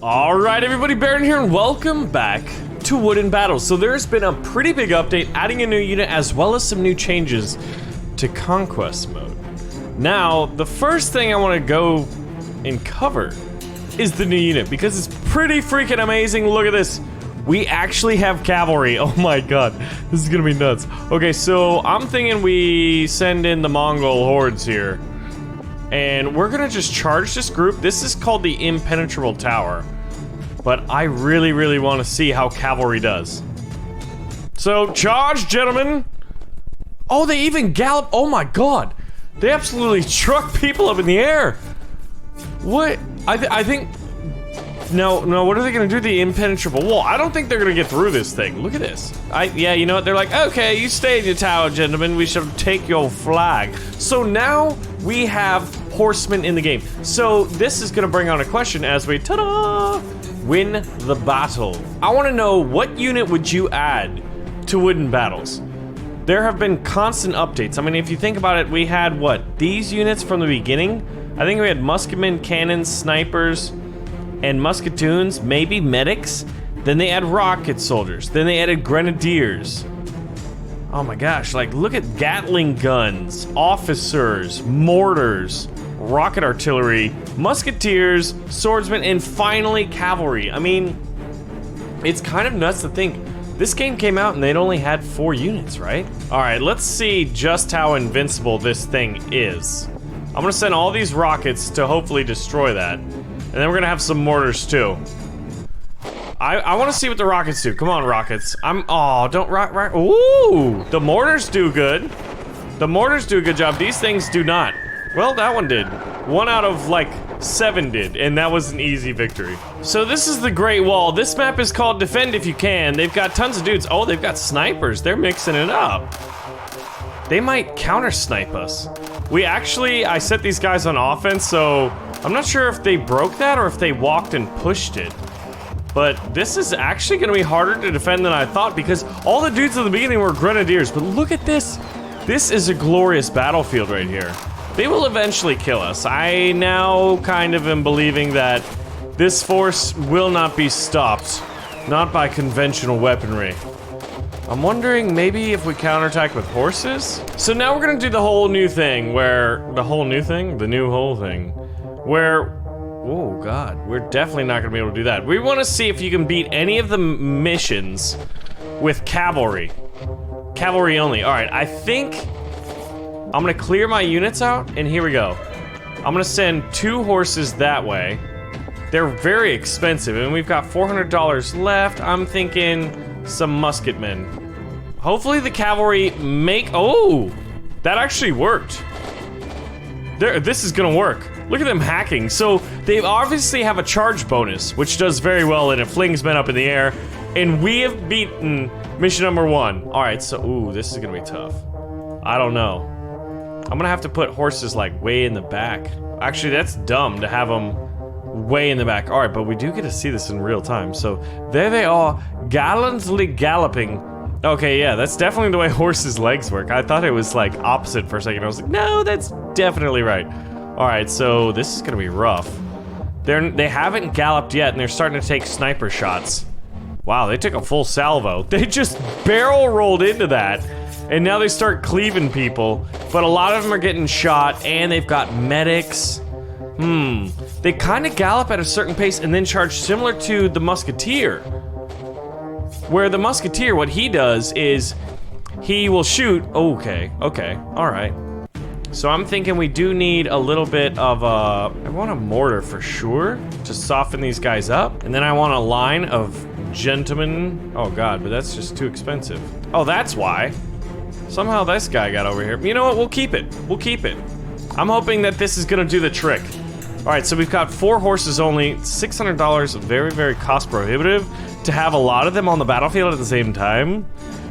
Alright everybody, Baron here and welcome back to Wooden Battles. So there's been a pretty big update, adding a new unit as well as some new changes to Conquest mode. Now, the first thing I want to go and cover is the new unit because it's pretty freaking amazing. Look at this. We actually have cavalry. Oh my god, this is gonna be nuts. Okay, so I'm thinking we send in the Mongol hordes here. And we're gonna just charge this group. This is called the Impenetrable Tower. But I really want to see how cavalry does. So, charge, gentlemen! Oh, they even gallop. Oh my god. They absolutely truck people up in the air. What? I think... No, what are they gonna do to the impenetrable wall? I don't think they're gonna get through this thing. Look at this. Yeah, you know what? They're like, okay, you stay in your tower, gentlemen. We shall take your flag. So now we have horsemen in the game. So this is gonna bring on a question as we, ta-da, win the battle. I wanna know, what unit would you add to Wooden Battles? There have been constant updates. I mean, if you think about it, we had, what, these units from the beginning? I think we had musketmen, cannons, snipers, and musketoons, maybe medics. Then they add rocket soldiers. Then they added grenadiers. Oh my gosh, like look at Gatling guns, officers, mortars, rocket artillery, musketeers, swordsmen, and finally cavalry. I mean, it's kind of nuts to think. This game came out and they'd only had 4 units, right? All right, let's see just how invincible this thing is. I'm gonna send all these rockets to hopefully destroy that. And then we're gonna have some mortars too. I want to see what the rockets do. Come on, rockets. Oh, don't rock. Ooh, the mortars do good. The mortars do a good job. These things do not. Well, that one did. 1 out of like 7 did, and that was an easy victory. So this is the Great Wall. This map is called Defend If You Can. They've got tons of dudes. Oh, they've got snipers. They're mixing it up. They might counter snipe us. I set these guys on offense, so I'm not sure if they broke that or if they walked and pushed it. But this is actually gonna be harder to defend than I thought because all the dudes at the beginning were grenadiers. But look at this. This is a glorious battlefield right here. They will eventually kill us. I now kind of am believing that this force will not be stopped. Not by conventional weaponry. I'm wondering maybe if we counterattack with horses? So now we're gonna do the whole new thing where... The new whole thing. Where... Oh god, we're definitely not gonna be able to do that. We wanna see if you can beat any of the missions with cavalry. Cavalry only. Alright, I think I'm gonna clear my units out, and here we go. I'm gonna send 2 horses that way. They're very expensive, and we've got $400 left. I'm thinking some musketmen. Hopefully the cavalry make... Oh! That actually worked. This is gonna work. Look at them hacking. So they obviously have a charge bonus, which does very well, and it flings men up in the air. And we have beaten mission number 1. Alright, so... Ooh, this is gonna be tough. I don't know. I'm gonna have to put horses, like, way in the back. Actually, that's dumb to have them way in the back. Alright, but we do get to see this in real time. So, there they are, gallantly galloping. Okay, yeah, that's definitely the way horses' legs work. I thought it was, like, opposite for a second. I was like, no, that's definitely right. Alright, so this is gonna be rough. They haven't galloped yet, and they're starting to take sniper shots. Wow, they took a full salvo. They just barrel rolled into that, and now they start cleaving people. But a lot of them are getting shot, and they've got medics. They kind of gallop at a certain pace and then charge, similar to the Musketeer. Where the Musketeer, what he does is he will shoot. Okay, alright. So I'm thinking we do need a little bit of I want a mortar for sure to soften these guys up. And then I want a line of gentlemen. Oh god, but that's just too expensive. Oh, that's why. Somehow this guy got over here. You know what? We'll keep it. We'll keep it. I'm hoping that this is gonna do the trick. Alright, so we've got 4 horses only, $600, very cost prohibitive to have a lot of them on the battlefield at the same time.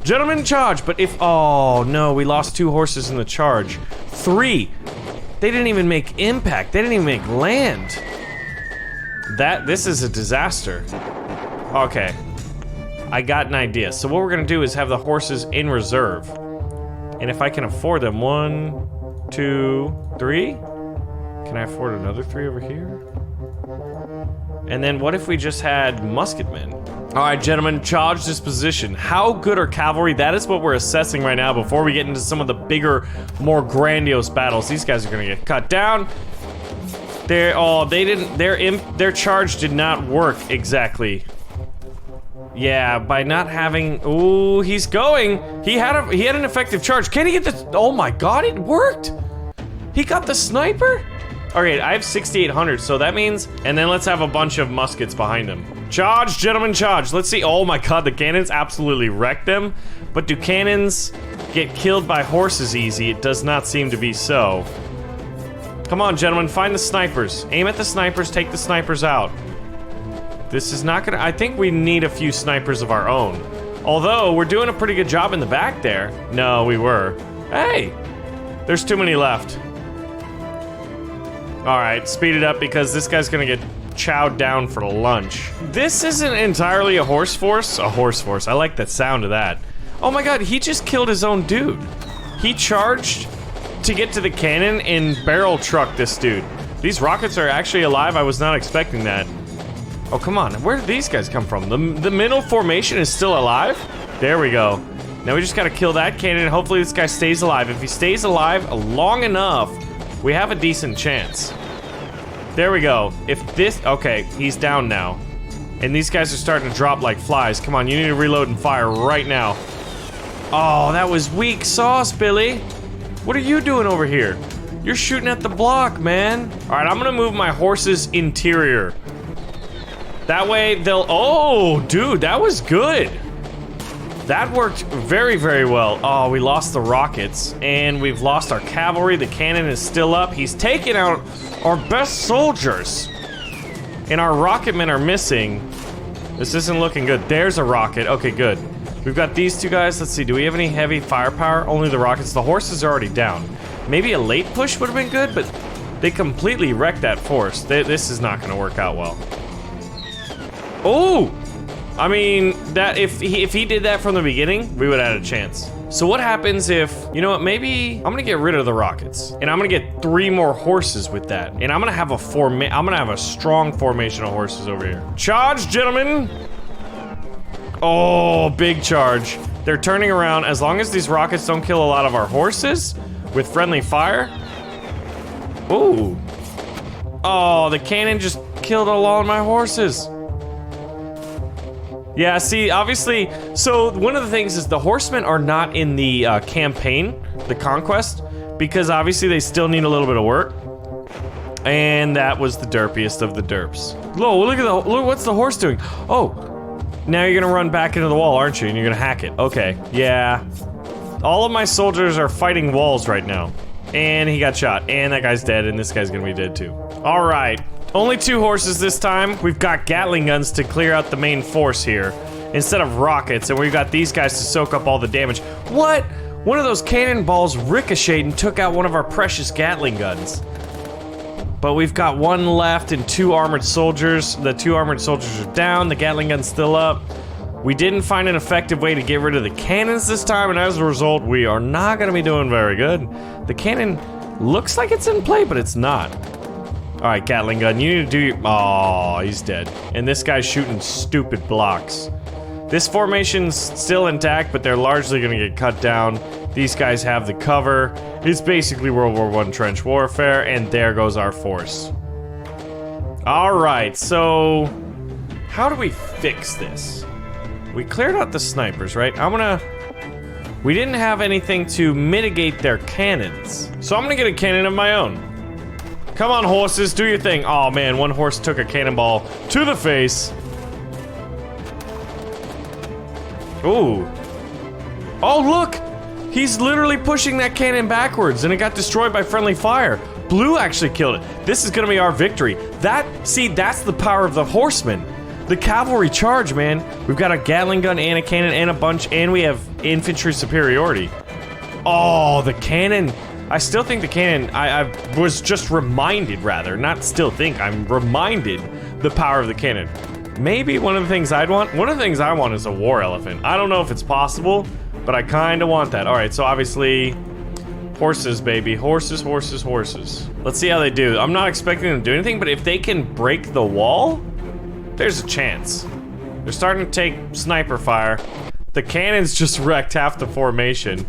Gentlemen, charge! But if... Oh, no, we lost 2 horses in the charge. 3! They didn't even make impact. They didn't even make land. This is a disaster. Okay. I got an idea. So what we're gonna do is have the horses in reserve. And if I can afford them, 1, 2, 3? Can I afford another 3 over here? And then what if we just had musketmen? All right, gentlemen, charge this position. How good are cavalry? That is what we're assessing right now before we get into some of the bigger, more grandiose battles. These guys are gonna get cut down. Their charge did not work exactly. Yeah, by not having, ooh, he's going. He had an effective charge. Can he get the, oh my God, it worked. He got the sniper? Okay, I have 6,800, so that means, and then let's have a bunch of muskets behind him. Charge, gentlemen, charge. Let's see, oh my God, the cannons absolutely wrecked them. But do cannons get killed by horses easy? It does not seem to be so. Come on, gentlemen, find the snipers. Aim at the snipers, take the snipers out. This is not gonna, I think we need a few snipers of our own. Although, we're doing a pretty good job in the back there. No, we were. Hey, there's too many left. All right, speed it up because this guy's gonna get chowed down for lunch. This isn't entirely a horse force. A horse force, I like the sound of that. Oh my God, he just killed his own dude. He charged to get to the cannon and barrel trucked this dude. These rockets are actually alive, I was not expecting that. Oh, come on, where did these guys come from? The middle formation is still alive? There we go. Now we just gotta kill that cannon and hopefully this guy stays alive. If he stays alive long enough, we have a decent chance. There we go. If this, okay, he's down now. And these guys are starting to drop like flies. Come on, you need to reload and fire right now. Oh, that was weak sauce, Billy. What are you doing over here? You're shooting at the block, man. All right, I'm gonna move my horse's interior. That way they'll, oh, dude, that was good. That worked very, very well. Oh, we lost the rockets and we've lost our cavalry. The cannon is still up. He's taking out our best soldiers. And our rocket men are missing. This isn't looking good. There's a rocket. Okay, good. We've got these two guys. Let's see, do we have any heavy firepower? Only the rockets. The horses are already down. Maybe a late push would have been good, but they completely wrecked that force. This is not gonna work out well. Oh! I mean, that if he did that from the beginning, we would have had a chance. So what happens if, you know what, maybe I'm gonna get rid of the rockets and I'm gonna get 3 more horses with that. And I'm gonna have a strong formation of horses over here. Charge, gentlemen! Oh, big charge. They're turning around. As long as these rockets don't kill a lot of our horses with friendly fire. Ooh. Oh, the cannon just killed all of my horses. Yeah, see, obviously, so one of the things is the horsemen are not in the campaign, the conquest, because obviously they still need a little bit of work. And that was the derpiest of the derps. Whoa, look, what's the horse doing? Oh, now you're gonna run back into the wall, aren't you? And you're gonna hack it. Okay, yeah. All of my soldiers are fighting walls right now. And he got shot, and that guy's dead, and this guy's gonna be dead too. All right. Only 2 horses this time. We've got Gatling guns to clear out the main force here instead of rockets, and we've got these guys to soak up all the damage. What? One of those cannonballs ricocheted and took out one of our precious Gatling guns. But we've got 1 left and 2 armored soldiers. The 2 armored soldiers are down. The Gatling gun's still up. We didn't find an effective way to get rid of the cannons this time, and as a result, we are not gonna be doing very good. The cannon looks like it's in play, but it's not. All right, Gatling gun, you need to do your, oh, he's dead. And this guy's shooting stupid blocks. This formation's still intact, but they're largely gonna get cut down. These guys have the cover. It's basically World War I trench warfare, and there goes our force. All right, so how do we fix this? We cleared out the snipers, right? We didn't have anything to mitigate their cannons. So I'm gonna get a cannon of my own. Come on, horses, do your thing. Oh man, 1 horse took a cannonball to the face. Ooh. Oh, look! He's literally pushing that cannon backwards and it got destroyed by friendly fire. Blue actually killed it. This is gonna be our victory. See, that's the power of the horsemen. The cavalry charge, man. We've got a Gatling gun and a cannon and a bunch, and we have infantry superiority. Oh, the cannon. I still think the cannon, I was just reminded, rather, not still think, I'm reminded the power of the cannon. Maybe one of the things I'd want, one of the things I want is a war elephant. I don't know if it's possible, but I kind of want that. All right, so obviously, horses, baby. Horses, horses, horses. Let's see how they do. I'm not expecting them to do anything, but if they can break the wall, there's a chance. They're starting to take sniper fire. The cannons just wrecked half the formation.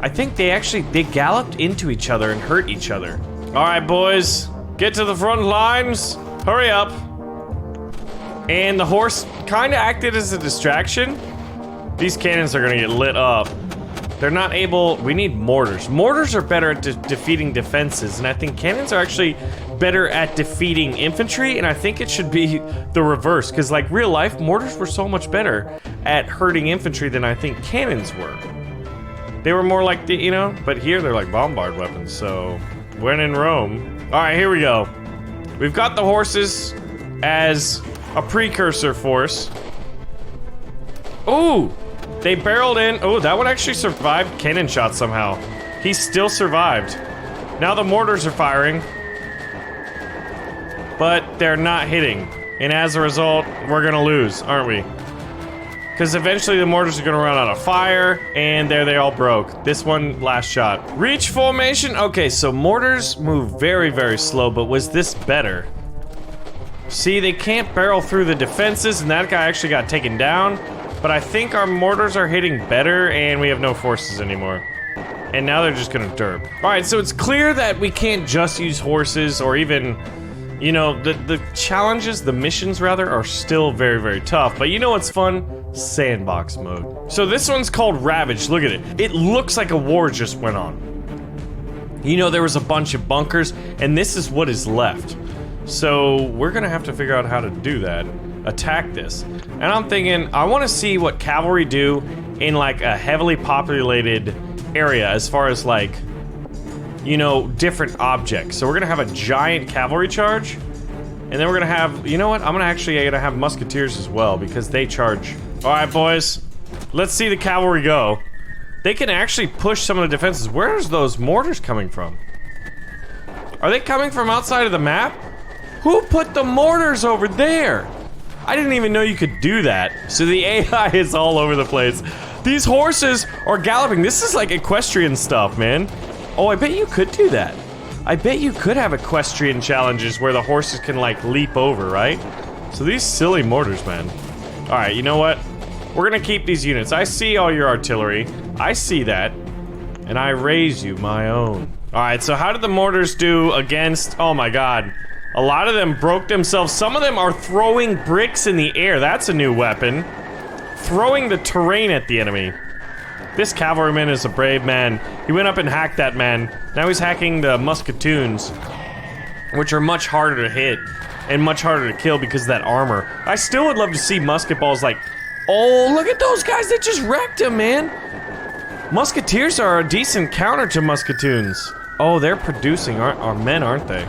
I think they galloped into each other and hurt each other. All right, boys, get to the front lines. Hurry up. And the horse kind of acted as a distraction. These cannons are gonna get lit up. They're not able, we need mortars. Mortars are better at defeating defenses, and I think cannons are actually better at defeating infantry, and I think it should be the reverse, because like real life, mortars were so much better at hurting infantry than I think cannons were. They were more like, you know, but here they're like bombard weapons, so when in Rome. All right, here we go. We've got the horses as a precursor force. Ooh! They barreled in. Oh, that one actually survived cannon shot somehow. He still survived. Now the mortars are firing. But they're not hitting. And as a result, we're gonna lose, aren't we? Because eventually the mortars are gonna run out of fire, and there they all broke. This one, last shot. Reach formation? Okay, so mortars move very, very slow, but was this better? See, they can't barrel through the defenses, and that guy actually got taken down. But I think our mortars are hitting better, and we have no forces anymore. And now they're just gonna derp. Alright, so it's clear that we can't just use horses, or even, you know, the challenges, the missions rather, are still very, very tough. But you know what's fun? Sandbox mode. So this one's called Ravage, look at it. It looks like a war just went on. You know, there was a bunch of bunkers, and this is what is left. So we're gonna have to figure out how to do that. Attack this. And I'm thinking, I want to see what cavalry do in like a heavily populated area as far as like, you know, different objects. So we're gonna have a giant cavalry charge, and then we're gonna have, you know what, I'm gonna have musketeers as well, because they charge. All right, boys, let's see the cavalry go. They can actually push some of the defenses. Where's those mortars coming from? Are they coming from outside of the map? Who put the mortars over there? I didn't even know you could do that. So the AI is all over the place. These horses are galloping. This is like equestrian stuff, man. Oh, I bet you could do that. I bet you could have equestrian challenges where the horses can like leap over, right? So these silly mortars, man. All right, you know what? We're gonna keep these units. I see all your artillery. I see that. And I raise you my own. All right, so how did the mortars do against, oh my God. A lot of them broke themselves. Some of them are throwing bricks in the air. That's a new weapon. Throwing the terrain at the enemy. This cavalryman is a brave man. He went up and hacked that man. Now he's hacking the musketoons, which are much harder to hit and much harder to kill because of that armor. I still would love to see musket balls like, oh, look at those guys. They just wrecked him, man. Musketeers are a decent counter to musketoons. Oh, they're producing our men, aren't they?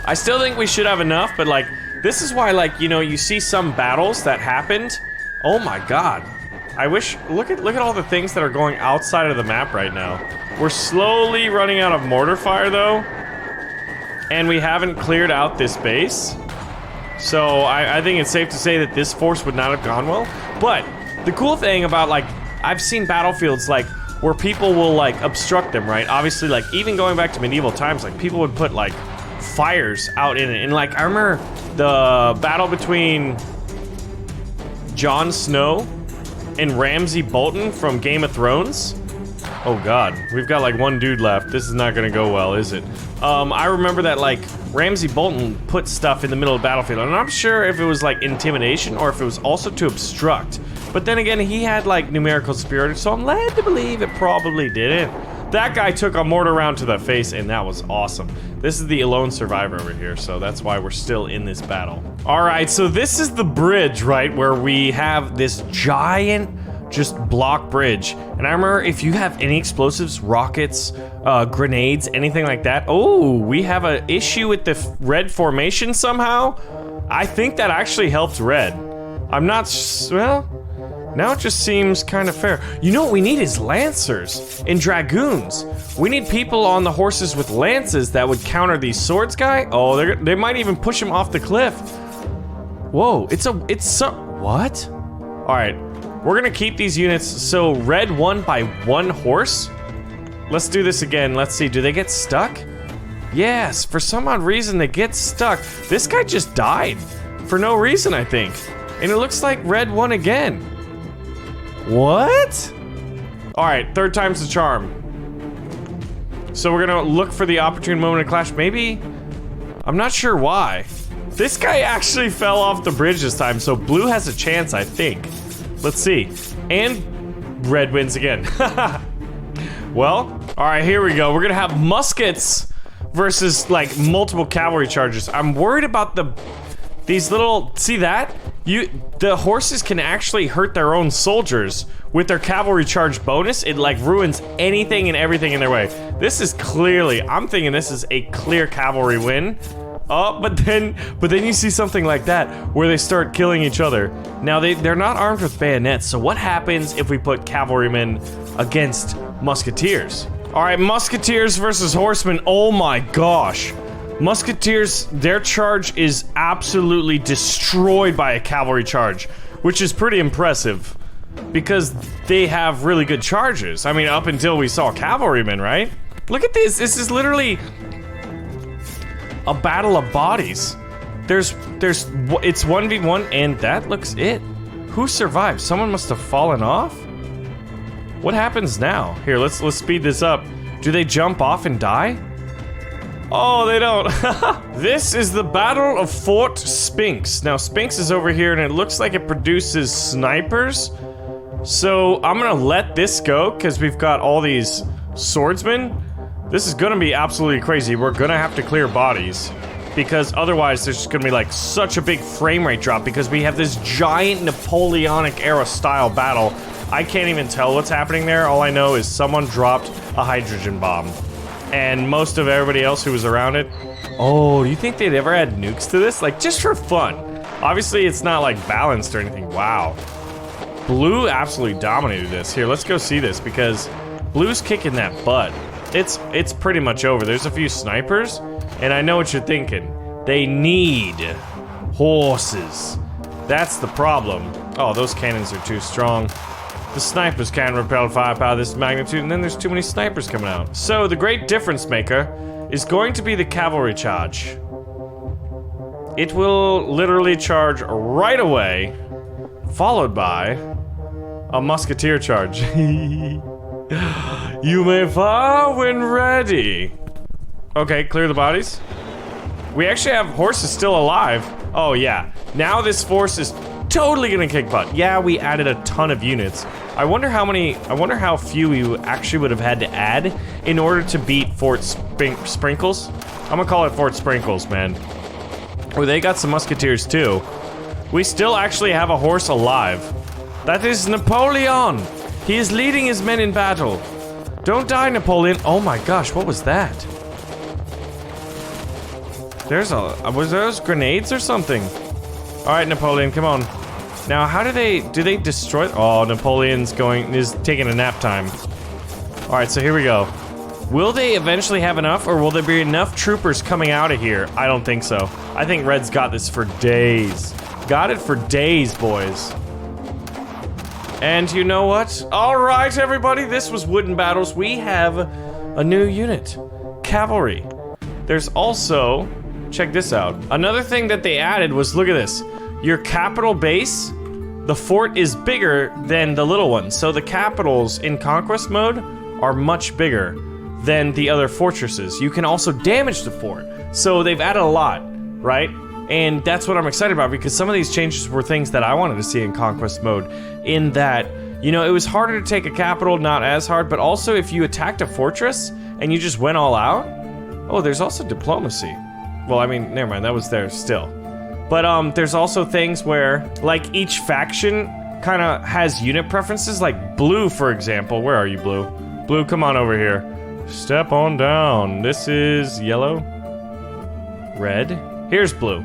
I still think we should have enough, but like, this is why, like, you know, you see some battles that happened. Oh my God. I wish, look at all the things that are going outside of the map right now. We're slowly running out of mortar fire though. And we haven't cleared out this base. So I think it's safe to say that this force would not have gone well. But the cool thing about, like, I've seen battlefields like where people will like obstruct them, right? Obviously, like, even going back to medieval times, like people would put like fires out in it. And like, I remember the battle between Jon Snow and Ramsay Bolton from Game of Thrones. Oh God, we've got like one dude left. This is not gonna go well, is it? I remember that like Ramsay Bolton put stuff in the middle of the battlefield, and I'm not sure if it was like intimidation or if it was also to obstruct. But then again, he had like numerical superiority, so I'm led to believe it probably didn't. That guy took a mortar round to the face, and that was awesome. This is the lone survivor over here, so that's why we're still in this battle. All right, so this is the bridge, right, where we have this giant, just block bridge. And I remember if you have any explosives, rockets, grenades, anything like that. Oh, we have an issue with the red formation somehow. I think that actually helped red. I'm not, well, now it just seems kind of fair. You know what we need is lancers and dragoons. We need people on the horses with lances that would counter these swords guy. Oh, they might even push him off the cliff. Whoa, what? All right, we're gonna keep these units. So red won by 1 horse. Let's do this again. Let's see, do they get stuck? Yes, for some odd reason they get stuck. This guy just died for no reason, I think. And it looks like red won again. What? All right, third time's the charm. So we're gonna look for the opportune moment of clash. Maybe, I'm not sure why. This guy actually fell off the bridge this time, so blue has a chance, I think. Let's see. And red wins again. Well, all right, here we go. We're gonna have muskets versus like multiple cavalry charges. I'm worried about these little, see that? The horses can actually hurt their own soldiers with their cavalry charge bonus. It like ruins anything and everything in their way. This is clearly, I'm thinking this is a clear cavalry win. Oh, but then you see something like that where they start killing each other. Now they're not armed with bayonets, so what happens if we put cavalrymen against musketeers? All right, musketeers versus horsemen. Oh my gosh. Musketeers, their charge is absolutely destroyed by a cavalry charge, which is pretty impressive because they have really good charges. I mean, up until we saw cavalrymen, right? Look at this. This is literally a battle of bodies. It's 1v1 and that looks it. Who survived? Someone must have fallen off? What happens now? Here, let's speed this up. Do they jump off and die? Oh, they don't. This is the Battle of Fort Spinks. Now, Spinks is over here and it looks like it produces snipers. So I'm gonna let this go because we've got all these swordsmen. This is gonna be absolutely crazy. We're gonna have to clear bodies because otherwise there's just gonna be like such a big frame rate drop because we have this giant Napoleonic era style battle. I can't even tell what's happening there. All I know is someone dropped a hydrogen bomb and most of everybody else who was around it. Oh, do you think they'd ever add nukes to this? Like just for fun. Obviously it's not like balanced or anything. Wow. Blue absolutely dominated this. Here, let's go see this because blue's kicking that butt. It's pretty much over. There's a few snipers, and I know what you're thinking. They need horses. That's the problem. Oh, those cannons are too strong. The snipers can repel firepower this magnitude, and then there's too many snipers coming out. So the great difference maker is going to be the cavalry charge. It will literally charge right away, followed by a musketeer charge. You may fire when ready. Okay, clear the bodies. We actually have horses still alive. Oh yeah, now this force is totally gonna kick butt. Yeah, we added a ton of units. I wonder how few we actually would have had to add in order to beat Fort Sprinkles. I'm gonna call it Fort Sprinkles, man. Oh, they got some musketeers too. We still actually have a horse alive. That is Napoleon. He is leading his men in battle. Don't die, Napoleon. Oh my gosh, what was that? Was those grenades or something? All right, Napoleon, come on. Now, how do they destroy? Oh, Napoleon's is taking a nap time. All right, so here we go. Will they eventually have enough, or will there be enough troopers coming out of here? I don't think so. I think Red's got this for days. Got it for days, boys. And you know what? All right, everybody, this was Wooden Battles. We have a new unit, cavalry. There's also, check this out. Another thing that they added was, look at this. Your capital base, the fort is bigger than the little one. So the capitals in conquest mode are much bigger than the other fortresses. You can also damage the fort. So they've added a lot, right? And that's what I'm excited about because some of these changes were things that I wanted to see in conquest mode. In that, you know, it was harder to take a capital, not as hard, but also if you attacked a fortress and you just went all out. Oh, there's also diplomacy. Well, I mean, never mind, that was there still. But there's also things where, like, each faction kind of has unit preferences, like blue, for example. Where are you, blue? Blue, come on over here. Step on down. This is yellow. Red. Here's blue.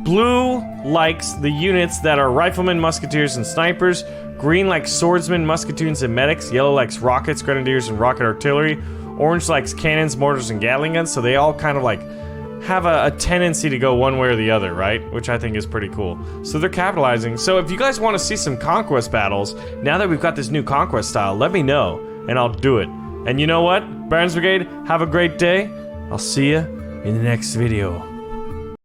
Blue likes the units that are riflemen, musketeers, and snipers. Green likes swordsmen, musketeers, and medics. Yellow likes rockets, grenadiers, and rocket artillery. Orange likes cannons, mortars, and Gatling guns. So they all kind of like have a tendency to go one way or the other, right? Which I think is pretty cool. So they're capitalizing. So if you guys want to see some conquest battles, now that we've got this new conquest style, let me know, and I'll do it. And you know what? Barons Brigade, have a great day. I'll see you in the next video.